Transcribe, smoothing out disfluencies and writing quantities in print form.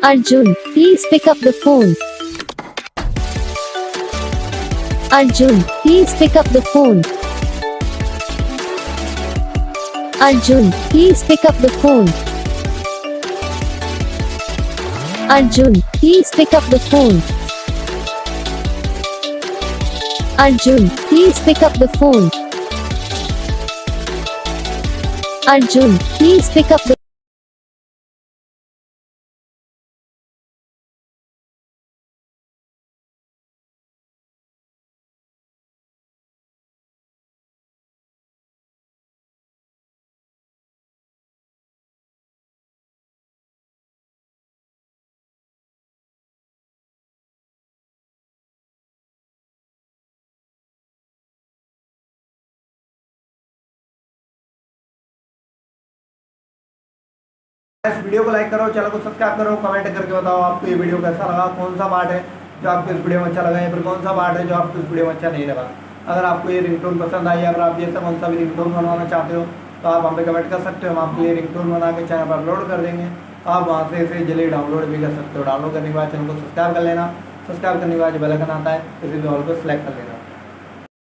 Arjun, please pick up the phone. Arjun, please pick up the phone. Arjun, please pick up the phone. Arjun, please pick up the phone. Arjun, please pick up the phone. Arjun, please pick up the इस video को like करो, channel को subscribe करो, comment करके बताओ आपको ये video कैसा लगा, कौन सा पार्ट है जो आपको इस वीडियो में अच्छा लगा या फिर कौन सा पार्ट है जो आपको इस वीडियो में अच्छा नहीं लगा। अगर आपको ये रिंगटोन पसंद आई, अगर आप जैसा कौन सा भी रिंगटोन बनवाना चाहते हो तो आप हम पे कमेंट कर सकते हो, हम आपके लिए रिंगटोन बना के चैनल पर अपलोड कर देंगे। आप वहाँ से इसे जल्दी डाउनलोड भी कर सकते हो। डाउनलोड करने के बाद चैनल को सब्सक्राइब कर लेना, सब्सक्राइब करने के बाद बेल आइकन आता है, इसे भी ऑल को सेलेक्ट कर लेना।